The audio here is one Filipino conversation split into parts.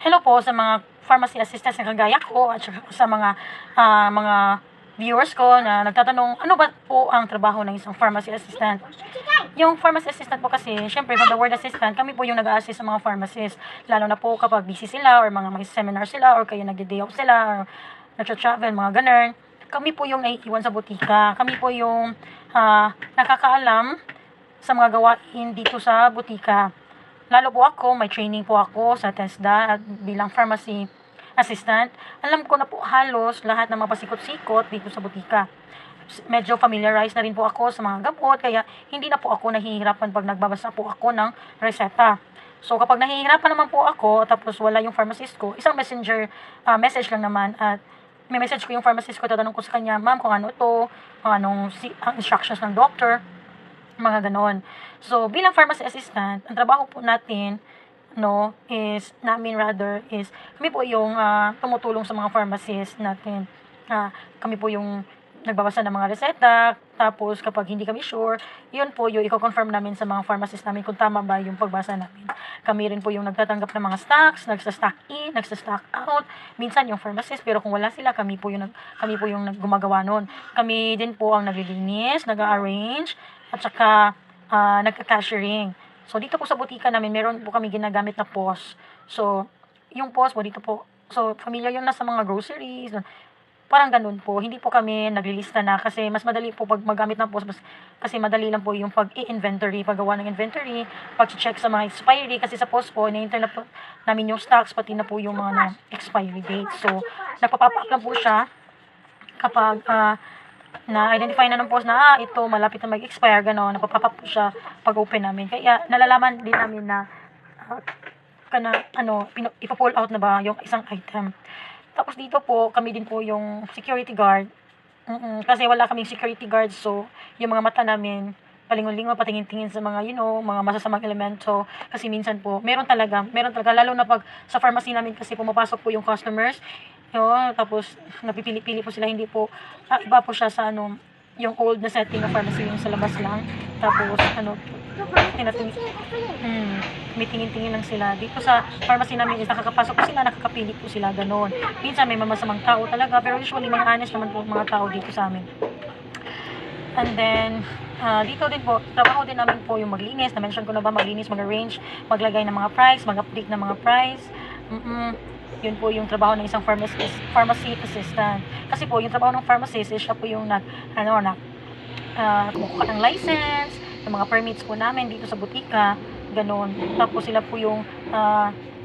Hello po sa mga pharmacy assistants na kagaya ko at sa mga viewers ko na nagtatanong ano ba po ang trabaho ng isang pharmacy assistant. Yung pharmacy assistant po kasi, syempre from the word assistant, kami po yung nag-a-assist sa mga pharmacists. Lalo na po kapag busy sila or mga may seminar sila or kaya nagde-day off sila or nag-travel, mga ganun. Kami po yung naiiwan sa butika. Kami po yung nakakaalam sa mga gawain dito sa butika. Lalo po ako, may training po ako sa TESDA bilang pharmacy assistant. Alam ko na po halos lahat ng mga pasikot-sikot dito sa butika. Medyo familiarized na rin po ako sa mga gamot, kaya hindi na po ako nahihirapan pag nagbabasa po ako ng reseta. So kapag nahihirapan naman po ako, tapos wala yung pharmacist ko, isang message lang naman at may message ko yung pharmacist ko, tatanong ko sa kanya, ma'am, kung ano to, kung anong instructions ng doctor, mga ganon. So, bilang pharmacy assistant, ang trabaho po natin, is kami po yung tumutulong sa mga pharmacist natin. Kami po yung nagbabasa ng mga reseta, tapos kapag hindi kami sure, yun po yung i-confirm namin sa mga pharmacist namin kung tama ba yung pagbasa namin. Kami rin po yung nagtatanggap ng mga stocks, nagsa-stock in, nagsa-stock out, minsan yung pharmacist, pero kung wala sila, kami po yung gumagawa nun. Kami din po ang naglilinis, nag-arrange, at saka nagka-cashiering. So, dito po sa butika namin, meron po kami ginagamit na POS. So, yung POS po, dito po, so, familiar yun na sa mga groceries, parang ganun po. Hindi po kami naglilista na kasi mas madali po pag magamit ng POS, kasi madali lang po yung pag-i-inventory, paggawa ng inventory, pag-check sa mga expiry, kasi sa POS po, in-enter na po namin yung stocks, pati na po yung mga expiry date. So, nagpa-pop up lang po siya kapag na-identify na ng POS na ito malapit na mag-expire, gano'n, napapop up po siya pag open namin. Kaya nalalaman din namin na ipa-pull out na ba yung isang item. Tapos dito po, kami din po yung security guard. Kasi wala kaming security guard, so yung mga mata namin palingon-lingon, patingin-tingin sa mga, mga masasamang elemento. Kasi minsan po, meron talaga, lalo na pag sa pharmacy namin kasi pumapasok po yung customers, tapos napipili-pili po sila, hindi po, iba po siya sa yung old na setting ng pharmacy, yung sa labas lang. Tapos, tingin-tingin lang sila. Dito sa pharmacy namin is nakakapasok po sila, nakakapili po sila, gano'n. Minsan may mamasamang tao talaga, pero usually may honest naman po mga tao dito sa amin. And then, dito din po, trabaho din namin po yung maglinis. Na-mention ko na ba, maglinis, mag-arrange, maglagay ng mga price, mag-update ng mga price. Yun po yung trabaho ng isang pharmacy assistant. Kasi po, yung trabaho ng pharmacist is siya po yung kumukuha ng license, ng mga permits po namin dito sa butika, ganon. Tapos sila po yung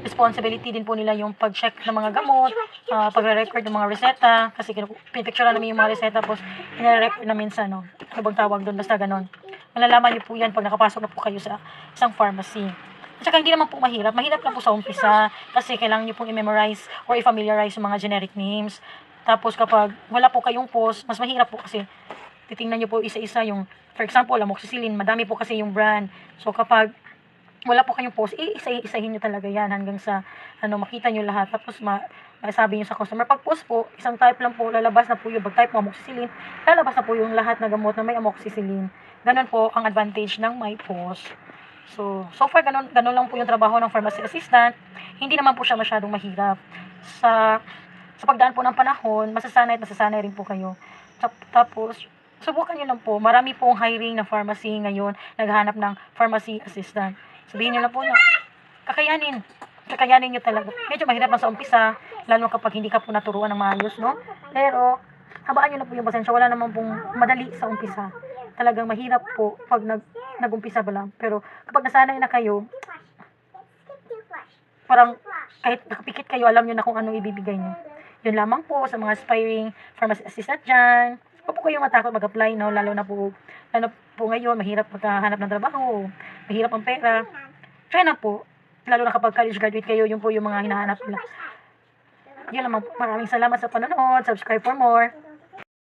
responsibility din po nila yung pag-check ng mga gamot, pagre-record ng mga reseta, kasi pinipicturean namin yung mga reseta, tapos ina-record namin sa ano bang tawag doon, basta ganon. Malalaman niyo po yan pag nakapasok na po kayo sa isang pharmacy. At saka hindi naman po mahirap lang po sa umpisa, kasi kailangan niyo pong i-memorize or i-familiarize yung mga generic names. Tapos kapag wala po kayong POS, mas mahirap po kasi titingnan niyo po isa-isa yung, for example, amoxicillin, madami po kasi yung brand. So kapag wala po kayong POS, isa-isahin nyo talaga yan hanggang sa makita nyo lahat. Tapos masabi nyo sa customer, pag POS po, isang type lang po, lalabas na po yung, pag type mo amoxicillin, lalabas na po yung lahat na gamot na may amoxicillin. Ganun po ang advantage ng may POS. So far, ganun lang po yung trabaho ng pharmacy assistant. Hindi naman po siya masyadong mahirap. Sa pagdaan po ng panahon, masasanay rin po kayo. Tapos, subukan nyo lang po. Marami pong hiring na pharmacy ngayon, naghahanap ng pharmacy assistant. Sabihin nyo lang po na kakayanin nyo talaga. Medyo mahirap lang sa umpisa, lalo kapag hindi ka po naturuan ng maayos, no? Pero, habaan nyo na po yung pasensya. Wala naman pong madali sa umpisa. Talagang mahirap po pag nag-umpisa ba lang. Pero, kapag nasanay na kayo, parang kahit nakapikit kayo, alam nyo na kung ano ibibigay nyo. Yun lamang po sa mga aspiring pharmacy assistant dyan. Huwag po kayong matakot mag-apply, no? Lalo po ngayon, mahirap maghahanap ng trabaho, mahirap ang pera. Try na po, lalo na kapag college graduate kayo, yun po yung mga hinahanap nila. Yun lamang po. Maraming salamat sa panonood. Subscribe for more.